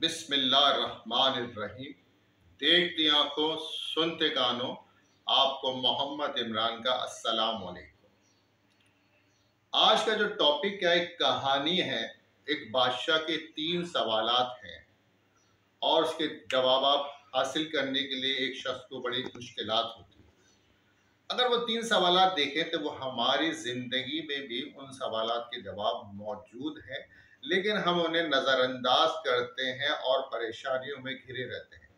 बिस्मिल्लाहिर्रहमानिर्रहीम। देखती आंखों सुनते कानों, आपको मोहम्मद इमरान का अस्सलाम वालेकुम। आज का जो टॉपिक है, एक कहानी है। एक बादशाह के 3 सवालात हैं और उसके जवाब आप हासिल करने के लिए एक शख्स को बड़ी मुश्किलात होती है। अगर वो 3 सवालात देखें तो वो हमारी ज़िंदगी में भी उन सवालात के जवाब मौजूद हैं, लेकिन हम उन्हें नज़रअंदाज करते हैं और परेशानियों में घिरे रहते हैं।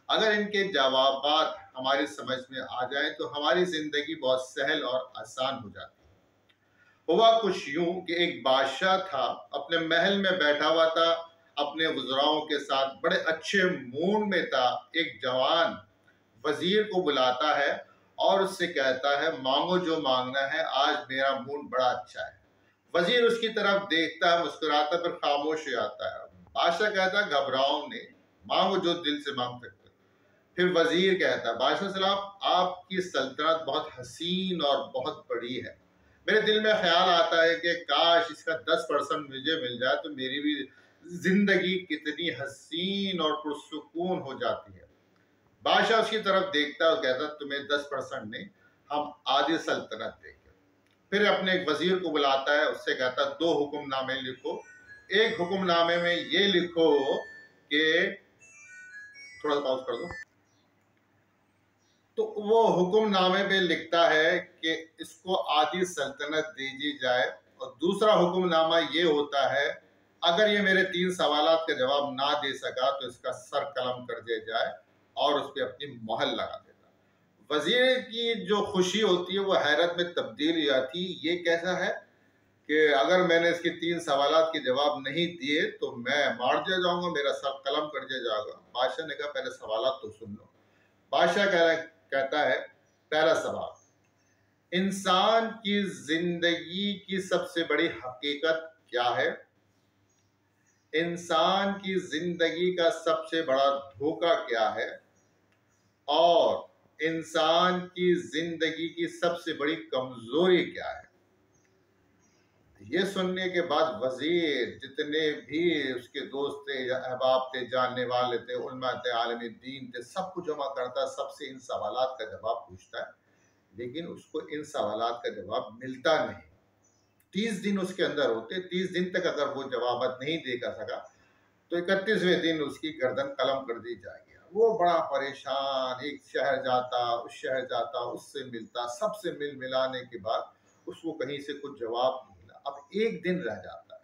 अगर इनके जवाबात हमारी समझ में आ जाएं तो हमारी ज़िंदगी बहुत सहल और आसान हो जाती है। हुआ कुछ यूं कि एक बादशाह था, अपने महल में बैठा हुआ था, अपने वज़राओं के साथ बड़े अच्छे मूड में था। एक जवान वजीर को बुलाता है और उससे कहता है, मांगो जो मांगना है, आज मेरा मूड बड़ा अच्छा है। वजीर उसकी तरफ देखता है, मुस्कुराता, फिर खामोश हो जाता है। बादशाह कहता है, घबराओ नहीं, मांगो जो दिल से मांग सकते हो। फिर वजीर कहता है, बादशाह साहब, आपकी सल्तनत बहुत हसीन और बहुत बड़ी है। मेरे दिल में ख्याल आता है कि काश इसका 10% मुझे मिल जाए तो मेरी भी जिंदगी कितनी हसीन और पुरसुकून हो जाती है। बादशाह उसकी तरफ देखता है और कहता, तुम्हें 10% नहीं, हम आधी सल्तनत देंगे। फिर अपने एक वजीर को बुलाता है, उससे कहता, 2 हुक्मनामे लिखो। एक हुक्मनामे में ये लिखो कि, थोड़ा पॉज कर दो। तो वो हुक्मनामे पे लिखता है कि इसको आधी सल्तनत दे दी जाए, और दूसरा हुक्मनामा ये होता है, अगर ये मेरे 3 सवालात का जवाब ना दे सका तो इसका सर कलम कर दिया जाए और उस पर अपनी मोहर लगा देता। वजीर की जो खुशी होती है वो हैरत में तब्दील हो जाती है। ये कैसा है कि अगर मैंने इसके 3 सवालात के जवाब नहीं दिए तो मैं मार दिया जाऊंगा, मेरा सर कलम कर दिया जाएगा। बादशाह ने कहा, पहले सवालात तो सुन लो। बादशाह कहता है, पहला सवाल, इंसान की जिंदगी की सबसे बड़ी हकीकत क्या है? इंसान की जिंदगी का सबसे बड़ा धोखा क्या है? और इंसान की जिंदगी की सबसे बड़ी कमजोरी क्या है? ये सुनने के बाद वजीर, जितने भी उसके दोस्त थे या अहबाब थे, जानने वाले थे, उलमा थे, आलिम दीन थे, सबको जमा करता, सबसे इन सवालात का जवाब पूछता है, लेकिन उसको इन सवालात का जवाब मिलता नहीं। 30 दिन उसके अंदर होते, 30 दिन तक अगर वो जवाब नहीं दे कर सका तो 31वें दिन उसकी गर्दन कलम कर दी जाएगी। वो बड़ा परेशान, एक शहर जाता, उस शहर जाता, उससे मिलता, सबसे मिल मिलाने के बाद उसको कहीं से कुछ जवाब नहीं मिला। अब एक दिन रह जाता है,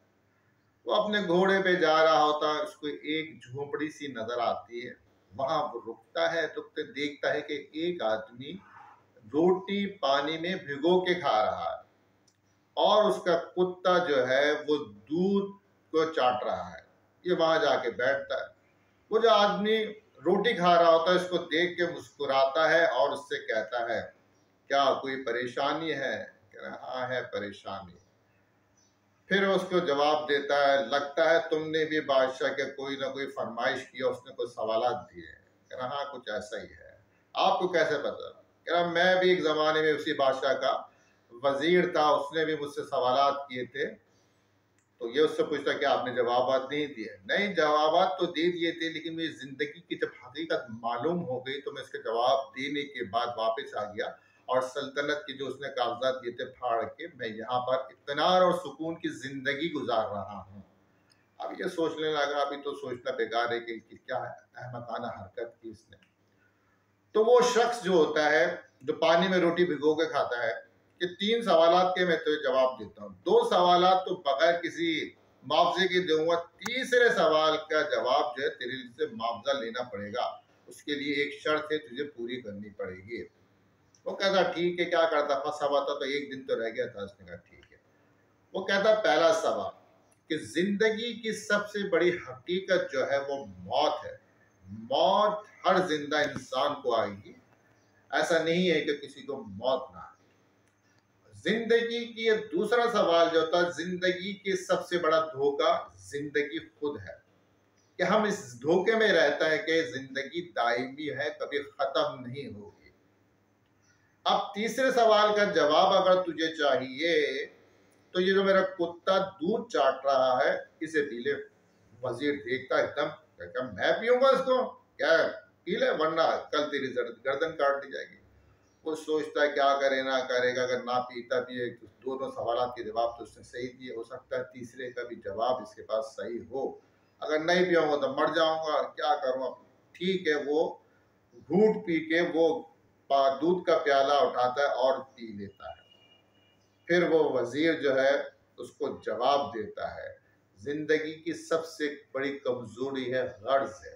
वो अपने घोड़े पे जा रहा होता है, उसको एक झोपड़ी सी नजर आती है। वहां वो रुकता है, तो देखता है कि एक आदमी रोटी पानी में भिगो के खा रहा है और उसका कुत्ता जो है वो दूध को चाट रहा है। ये वहां जाके बैठता है। वो जो आदमी रोटी खा रहा होता है, इसको देख के मुस्कुराता है और उससे कहता है, क्या कोई परेशानी है? कह रहा, हाँ है परेशानी। फिर उसको जवाब देता है, लगता है तुमने भी बादशाह के कोई ना कोई फरमाइश की, उसने कुछ सवालात दिए। कह रहा, हाँ कुछ ऐसा ही है। आपको कैसे पता? कह रहा, मैं भी एक जमाने में उसी बादशाह का वजीर था, उसने भी मुझसे सवालात किए थे। तो ये उससे पूछता कि आपने जवाबात नहीं दिए? नहीं, जवाबात तो दे दिए थे, लेकिन मेरी जिंदगी की जब हकीकत मालूम हो गई तो मैं इसके जवाब देने के बाद वापस आ गया और सल्तनत के जो उसने कागजात दिए थे फाड़ के मैं यहाँ पर इत्मीनान और सुकून की जिंदगी गुजार रहा हूँ। अब ये सोचने लगा, अभी तो सोचना बेकार है कि क्या अहमकाना हरकत की इसने। तो वो शख्स जो होता है, जो पानी में रोटी भिगो के खाता है, कि 3 सवालात के मैं तुझे जवाब देता हूँ, 2 सवालात तो बगैर किसी मुआवजे के दूंगा, तीसरे सवाल का जवाब जो है तेरे से मुआवजा लेना पड़ेगा। उसके लिए एक शर्त है, तुझे पूरी करनी पड़ेगी। वो कहता ठीक है, क्या करता, फंसा हुआ था तो एक दिन तो रह गया था। उसने कहा ठीक है। वो कहता, पहला सवाल कि जिंदगी की सबसे बड़ी हकीकत जो है वो मौत है। मौत हर जिंदा इंसान को आएगी, ऐसा नहीं है कि किसी को मौत ना आए। जिंदगी की ये दूसरा सवाल जो था, जिंदगी के सबसे बड़ा धोखा जिंदगी खुद है, कि हम इस धोखे में रहता है कि जिंदगी दायमी है, कभी खत्म नहीं होगी। अब तीसरे सवाल का जवाब अगर तुझे चाहिए तो ये जो मेरा कुत्ता दूध चाट रहा है, इसे पी ले। वजीर देखता एकदम क्या मैं पीऊंगा इसको, क्या पी ले वरना कल तेरी गर्दन काट दी जाएगी। वो सोचता है क्या करे ना करेगा, अगर ना पीता भी है तो दोनों सवाल के जवाब तो उसने सही दिए, हो सकता है तीसरे का भी जवाब इसके पास सही हो। अगर नहीं पियाऊंगा तो मर जाऊंगा, क्या करूं अब। ठीक है, वो घूंट पी के वो दूध का प्याला उठाता है और पी लेता है। फिर वो वजीर जो है उसको जवाब देता है, जिंदगी की सबसे बड़ी कमजोरी है गर्ज है।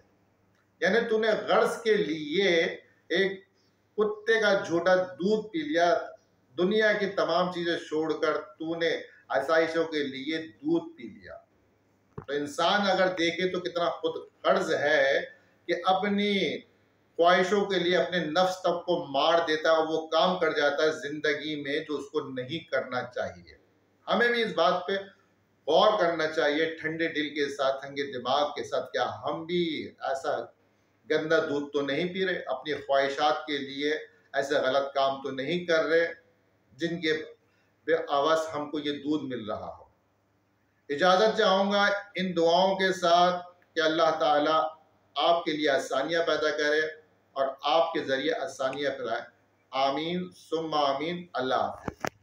यानी तूने गर्ज के लिए एक कुत्ते का झूठा दूध पी लिया, दुनिया की तमाम चीजें छोड़कर तूने आसाइशों के लिए दूध पी लिया। तो इंसान अगर देखे तो कितना खुद गर्ज है कि अपनी ख्वाहिशों के लिए अपने नफ्स तक को मार देता है और वो काम कर जाता है जिंदगी में जो उसको नहीं करना चाहिए। हमें भी इस बात पे गौर करना चाहिए, ठंडे दिल के साथ, ठंडे दिमाग के साथ, क्या हम भी ऐसा गंदा दूध तो नहीं पी रहे, अपनी ख्वाहिशात के लिए ऐसे गलत काम तो नहीं कर रहे जिनके आवाज हमको ये दूध मिल रहा हो। इजाजत चाहूंगा इन दुआओं के साथ कि अल्लाह ताला आपके लिए आसानियां पैदा करे और आपके जरिए आसानियां फैलाए। आमीन सुम्मा आमीन। अल्लाह हाफ़िज़।